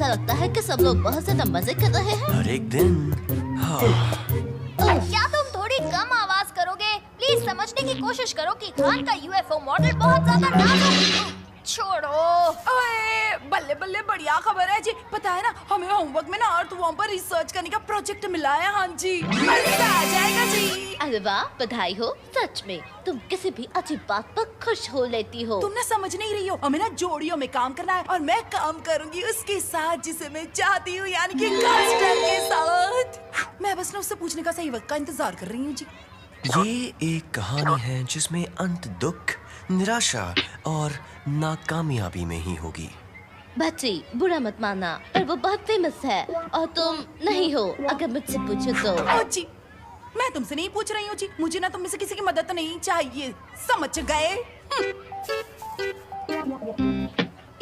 ऐसा लगता है कि सब लोग बहुत ज्यादा मजे कर रहे हैं। हर एक दिन। हाँ। क्या तुम थोड़ी कम आवाज करोगे? प्लीज समझने की कोशिश करो कि खान का यूएफओ मॉडल बहुत ज्यादा नाजुक। छोड़ो। ओए, बल्ले बल्ले, बढ़िया खबर है जी। पता है ना, हमें होमवर्क में ना अर्थवॉर्म पर रिसर्च करने का प्रोजेक्ट मिला है। हाँ जी, मजा आ जाएगा जी। अरे वाह, बधाई हो। सच में तुम किसी भी अच्छी बात पर खुश हो लेती हो। तुम ना समझ नहीं रही हो, हमें ना जोड़ियों में काम करना है और मैं काम करूंगी उसके साथ जिसे मैं चाहती हूँ, यानी कि कास्टर के साथ। मैं बस ना उससे पूछने का सही वक्त का इंतजार कर रही हूँ जी। ये एक कहानी है जिसमें अंत दुख, निराशा और नाकामयाबी में ही होगी। बच्ची, बुरा मत मानना, पर वो बहुत फेमस है और तुम नहीं हो। अगर मुझसे पूछो तो। ओ जी, मैं तुमसे नहीं पूछ रही हूँ जी। मुझे ना तुम में से किसी की मदद नहीं चाहिए, समझ गए?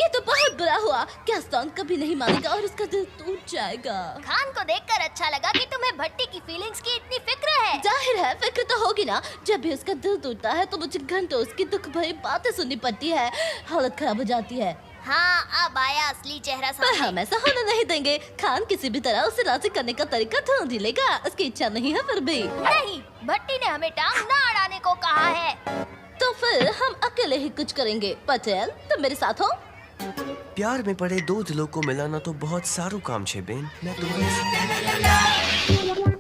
ये तो बहुत बुरा हुआ। गैस्टन कभी नहीं मानेगा और उसका दिल टूट जाएगा। खान को देखकर अच्छा लगा कि तुम्हें भट्टी की फीलिंग्स की इतनी फिक्र है। जाहिर है फिक्र तो होगी ना। जब भी उसका दिल टूटता है तो मुझे घंटों उसकी दुख भरी बातें सुननी पड़ती है। हालत खराब हो जाती है। हाँ, अब आया असली चेहरा पर सामने। हम ऐसा होने नहीं देंगे। खान किसी भी तरह उसे राजी करने का तरीका ढूंढ ही लेगा। उसकी इच्छा नहीं है फिर भी। नहीं, भट्टी ने हमें टांग ना अड़ाने को कहा है। तो फिर हम अकेले ही कुछ करेंगे। पटेल, तुम मेरे साथ हो? प्यार में पड़े दो दिलों को मिलाना तो बहुत सारू काम छे बेन। मैं तुम्हारे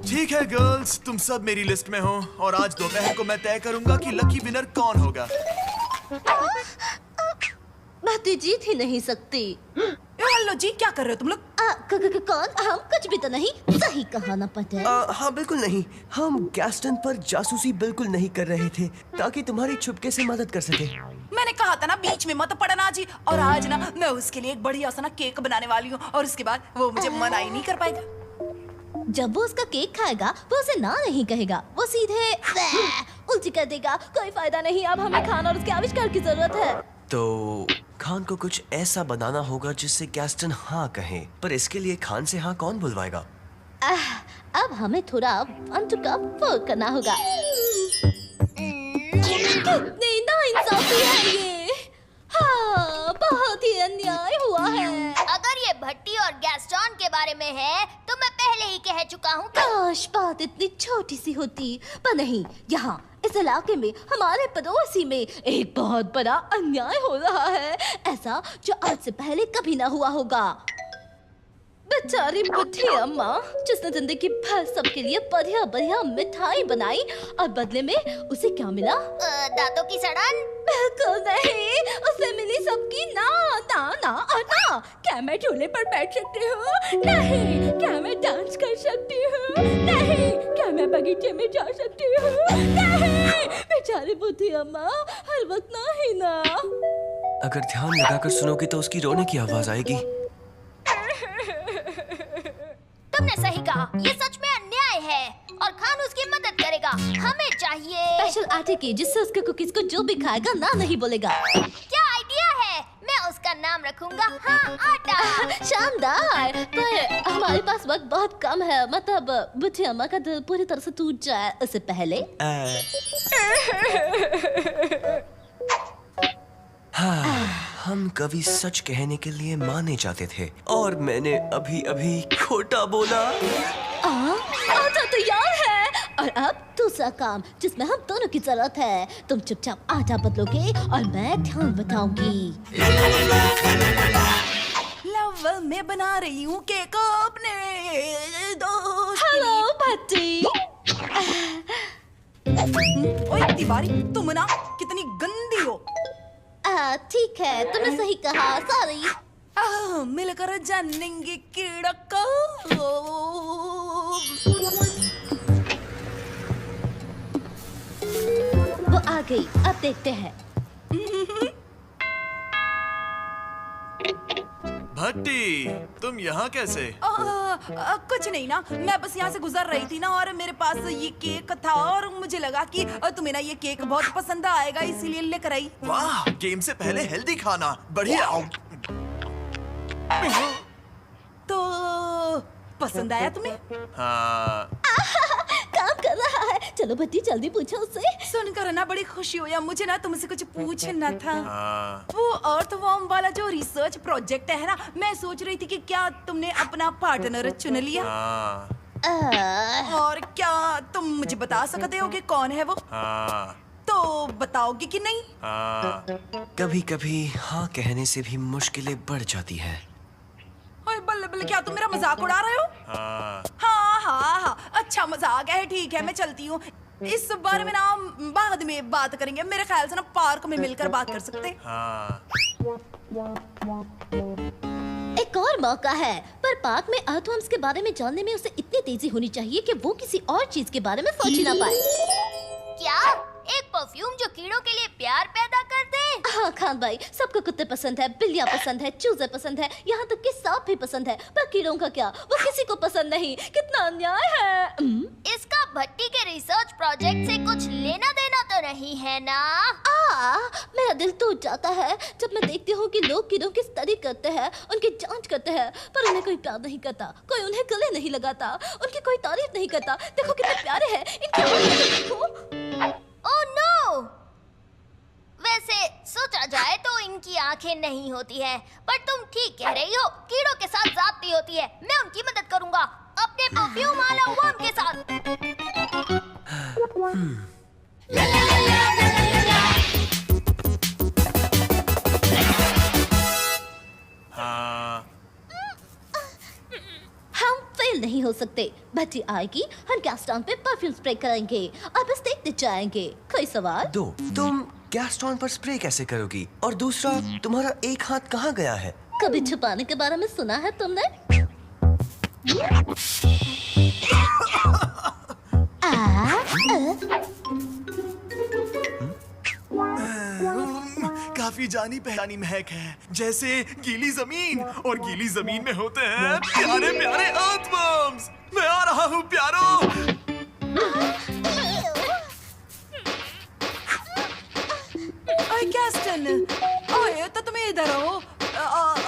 ठीक है गर्ल्स, तुम सब मेरी लिस्ट में हो और आज दोपहर को मैं तय करूंगा कि लकी विनर कौन होगा। भट्टी जीत ही नहीं सकती। हेलो जी, क्या कर रहे हो तुम लोग? कौन? हम कुछ भी तो नहीं। सही कहा ना पटेल। हाँ बिल्कुल नहीं, हम गैस्टन पर जासूसी बिल्कुल नहीं कर रहे थे ताकि तुम्हारी छुपके से मदद कर सके। मैंने कहा था ना बीच में मत पड़ना जी। और आज ना मैं उसके लिए एक बढ़िया सा ना केक बनाने वाली हूँ और उसके बाद वो मुझे मना ही नहीं कर पाएगा। जब वो उसका केक खाएगा वो उसे ना नहीं कहेगा, वो सीधे उल्टी कर देगा। कोई फायदा नहीं, अब हमें खान और उसके आविष्कार की जरूरत है। तो खान को कुछ ऐसा बनाना होगा जिससे गैस्टन हाँ कहे, पर इसके लिए खान से हाँ कौन बुलवाएगा? अब हमें थोड़ा अंत का वर्क करना होगा। कितनी नाइंसाफी है ये। हाँ, बहुत ही अन्याय हुआ है। अगर ये भट्टी और गैस्टन के बारे में है तो मैं पहले ही कह चुका हूँ। काश बात इतनी छोटी सी होती, पर नहीं। यहाँ इस इलाके में हमारे पड़ोसी में एक बहुत बड़ा अन्याय हो रहा है, ऐसा जो आज से पहले कभी ना हुआ होगा। बेचारी बुढ़ी अम्मा जिसने जिंदगी भर सबके लिए बढ़िया बढ़िया मिठाई बनाई और बदले में उसे क्या मिला? दांतों की सड़न। बिल्कुल नहीं, उसे मिली सबकी ना ना ना और ना। क्या मैं झूले पर बैठ सकती हूँ? नहीं। क्या मैं डांस कर सकती हूँ? नहीं। क्या मैं बगीचे में जा सकती हूँ? नहीं। बेचारी बुढ़ी अम्मा हर वक्त ना ही ना। अगर ध्यान लगाकर सुनोगे तो उसकी रोने की आवाज आएगी। तुमने सही कहा, ये सच में अन्याय है और खान उसकी मदद करेगा। हमें चाहिए स्पेशल आटे की जिससे उसके कुकीज को जो भी खाएगा ना नहीं बोलेगा। क्या आइडिया है? मैं उसका नाम रखूंगा हाँ आटा। शानदार, पर हमारे पास वक्त बहुत कम है। मतलब बुढ़ी अम्मा का दिल पूरी तरह से टूट जाए उससे पहले। हम कभी सच कहने के लिए माने जाते थे और मैंने अभी अभी खोटा बोला। आटा तैयार है और अब दूसरा काम जिसमें हम दोनों की जरूरत है। तुम चुपचाप आटा बदलोगे और मैं ध्यान बताऊंगी। लव मैं बना रही हूँ केक अपने दोस्त के हेलो भट्टी। लिए। ओए तिवारी, तुम ना कितनी गंदी हो। ठीक है, तुमने सही कहा। सॉरी। मिलकर जानेंगे कीड़ा को। वो आ गई, अब देखते हैं। भट्टी, तुम यहाँ कैसे? कुछ नहीं ना, मैं बस यहाँ से गुजर रही थी ना और मेरे पास ये केक था और मुझे लगा कि तुम्हें ना ये केक बहुत पसंद आएगा, इसीलिए लेकर आई। वाह, गेम से पहले हेल्दी खाना, बढ़िया। तो पसंद आया तुम्हें? हाँ। काम कर रहा है। चलो बट्टी जल्दी पूछो उससे। सुनकर ना बड़ी खुशी हुई। मुझे ना तुमसे कुछ पूछना था। हाँ। वो अर्थवॉर्म वाला जो रिसर्च प्रोजेक्ट है ना, मैं सोच रही थी कि क्या तुमने अपना पार्टनर चुन लिया? हाँ। और क्या तुम मुझे बता सकते हो कि कौन है वो? हाँ। तो बताओगी कि नहीं? हाँ। कभी कभी हाँ कहने से भी मुश्किलें बढ़ जाती हैं। ओए बल्ले बल्ले, क्या तुम मेरा मजाक उड़ा रहे हो? हाँ। हाँ हाँ हाँ, अच्छा मजाक है, ठीक है, मैं चलती हूँ। इस बारे में ना हम बाद में बात करेंगे। मेरे ख्याल से ना पार्क में मिलकर बात कर सकते हैं। हाँ। एक और मौका है, पर पार्क में अर्थवर्म्स के बारे में जानने में उसे इतनी तेजी होनी चाहिए कि वो किसी और चीज के बारे में सोच ही ना पाए। क्या एक परफ्यूम जो कीड़ों के लिए प्यार पैदा कर दे? हाँ खान भाई, सबको कुत्ते पसंद है, बिल्लियाँ पसंद है, चूजे पसंद है, यहाँ तक कि सांप भी पसंद है, पर कीड़ों का क्या, वो किसी को पसंद नहीं। कितना अन्याय है। इसका भट्टी के रिसर्च प्रोजेक्ट से कुछ लेना देना तो नहीं है ना? मेरा दिल टूट जाता है जब मैं देखती हूँ कि लोग कीड़ों की स्टडी करते हैं, उनकी जांच करते हैं, पर उन्हें कोई प्यार नहीं करता, कोई उन्हें गले नहीं लगाता, उनकी कोई तारीफ नहीं करता। देखो कितने प्यारे हैं, इनकी आंखें देखो। Oh no! वैसे सोचा जाए तो इनकी आंखें नहीं होती है, पर तुम ठीक कह रही हो, कीड़ों के साथ जाती होती है। मैं उनकी मदद करूंगा अपने परफ्यूम वाला वर्म के साथ। हाँ। हम फेल नहीं हो सकते। भट्टी आएगी, हम गैस टाउन पे परफ्यूम स्प्रे करेंगे और बस देखते जाएंगे। कोई सवाल? दो, तुम गैस टाउन पर स्प्रे कैसे करोगी? और दूसरा, तुम्हारा एक हाथ कहाँ गया है? कभी छुपाने के बारे में सुना है तुमने? काफी जानी पहचानी महक है, जैसे गीली जमीन, और गीली जमीन में होते हैं प्यारे प्यारे अर्थवर्म्स। मैं आ रहा हूँ प्यारो। ओए कैस्टन, ओए तो तुम इधर हो।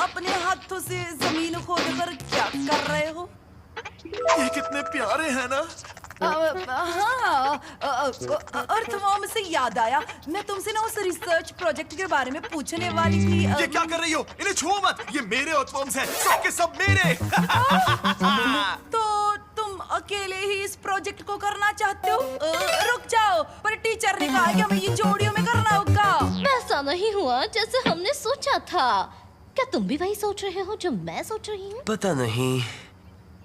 अपने हाथों से जमीन खोदकर क्या कर रहे हो? ये कितने प्यारे हैं ना। हाँ, अर्थवॉर्म से याद आया, मैं तुमसे ना उस रिसर्च प्रोजेक्ट के बारे में पूछने वाली थी। ये क्या कर रही हो? इन्हें छुओ मत, ये मेरे अर्थवर्म्स हैं, सबके सब मेरे। तो तुम अकेले ही इस प्रोजेक्ट को करना चाहते हो? रुक जाओ, पर टीचर ने कहा कि हमें ये जोड़ियों में करना होगा। वैसा नहीं हुआ जैसे हमने सोचा था। क्या तुम भी वही सोच रहे हो जो मैं सोच रही हूँ? पता नहीं,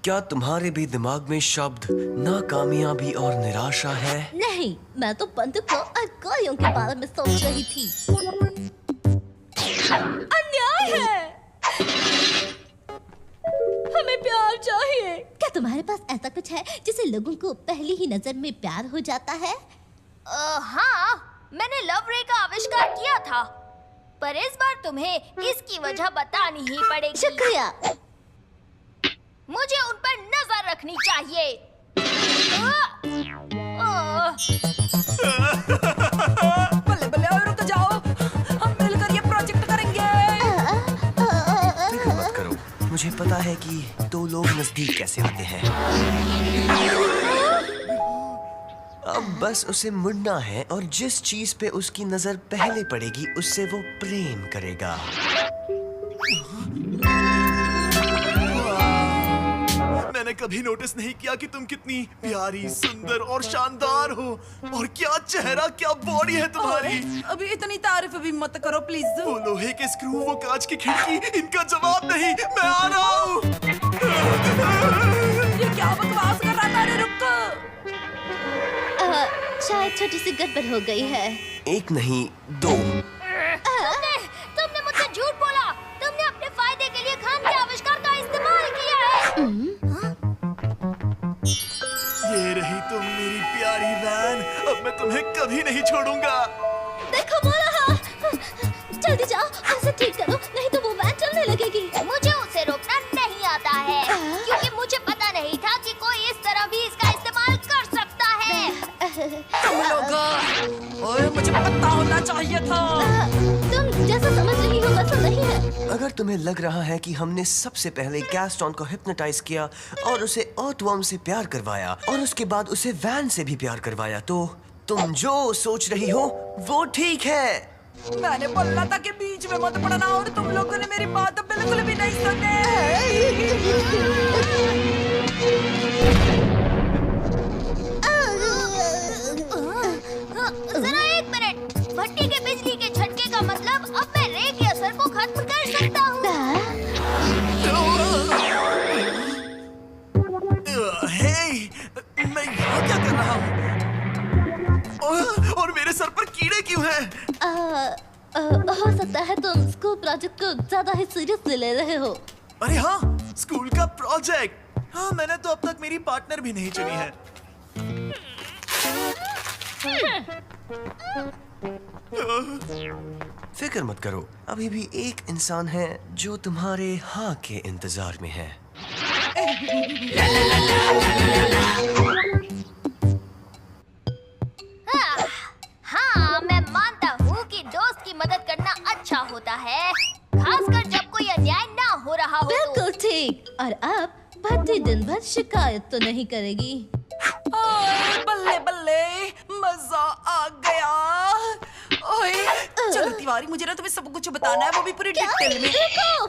क्या तुम्हारे भी दिमाग में शब्द नाकामयाबी और निराशा है? नहीं, मैं तो बंदूकों और गोलियों के बारे में सोच रही थी। अन्याय है। हमें प्यार चाहिए। क्या तुम्हारे पास ऐसा कुछ है जिसे लोगों को पहली ही नजर में प्यार हो जाता है? हाँ, मैंने लव रे का आविष्कार किया था, पर इस बार तुम्हें इसकी वजह बतानी ही पड़ेगी। शुक्रिया। मुझे उन पर नजर रखनी चाहिए। बल्ले बल्ले, और रुक जाओ, हम मिलकर ये प्रोजेक्ट करेंगे। फिक्र मत करो, मुझे पता है कि दो लोग नजदीक कैसे आते हैं। अब बस उसे मुड़ना है और जिस चीज पे उसकी नजर पहले पड़ेगी उससे वो प्रेम करेगा। मैंने कभी नोटिस नहीं किया कि तुम कितनी प्यारी, सुंदर और शानदार हो। और क्या चेहरा, क्या बॉडी है तुम्हारी। अभी इतनी तारीफ भी मत करो प्लीज। वो लोहे के स्क्रू, वो कांच की खिड़की, इनका जवाब नहीं। मैं आ रहा हूँ। ये क्या बकवास कर रहा था? रुक। शायद छोटी सी गड़बड़ हो गई है। एक नहीं, दो। तुमने मुझसे झूठ बोला। तुमने अपने फायदे के लिए खान के आविष्कार का इस्तेमाल किया है। ये रही तुम मेरी प्यारी वैन, अब मैं तुम्हें कभी नहीं छोड़ूंगा। देखो बोला हाँ। जल्दी जाओ और उसे ठीक करो, नहीं तो वो वैन चलने लगेगी। मुझे उसे रोकना नहीं आता है, क्योंकि मुझे पता नहीं था कि कोई इस तरह भी इसका इस्तेमाल कर सकता है। तुम लोग, ओए मुझे पता होना चाहिए था। तुम जैसा समझ रही हो वैसा नहीं है। अगर तुम्हें लग रहा है कि हमने सबसे पहले गैस्टन को हिप्नोटाइज किया और उसे अर्थवर्म से प्यार करवाया और उसके बाद उसे वैन से भी प्यार करवाया, तो तुम जो सोच रही हो वो ठीक है। मैंने बोला था कि बीच में मत पड़ना और तुम लोगों ने मेरी बात बिल्कुल भी नहीं सुनी। जरा एक मिनट, भट्टी के बिजली के झटके का मतलब अब मैं रे के असर को खत्म कर सकता हूँ। हे, मैं यहाँ क्या कर रहा हूँ? और मेरे सर पर कीड़े क्यों हैं? हो सकता है तुम स्कूल प्रोजेक्ट को ज्यादा ही सीरियसली ले रहे हो। अरे हाँ, स्कूल का प्रोजेक्ट। हाँ, मैंने तो अब तक मेरी पार्टनर भी नहीं चुनी है। फिक्र मत करो, अभी भी एक इंसान है जो तुम्हारे हाँ के इंतजार में है। हाँ, मैं मानता हूँ कि दोस्त की मदद करना अच्छा होता है, खासकर जब कोई अन्याय ना हो रहा हो तो। बिल्कुल ठीक। और अब भट्टी दिन भर शिकायत तो नहीं करेगी। ओए, बल्ले बल्ले, मजा आ गया। ओए, चलो तिवारी, मुझे ना तुम्हें सब कुछ बताना है, वो भी पूरी डिटेल में। रुको।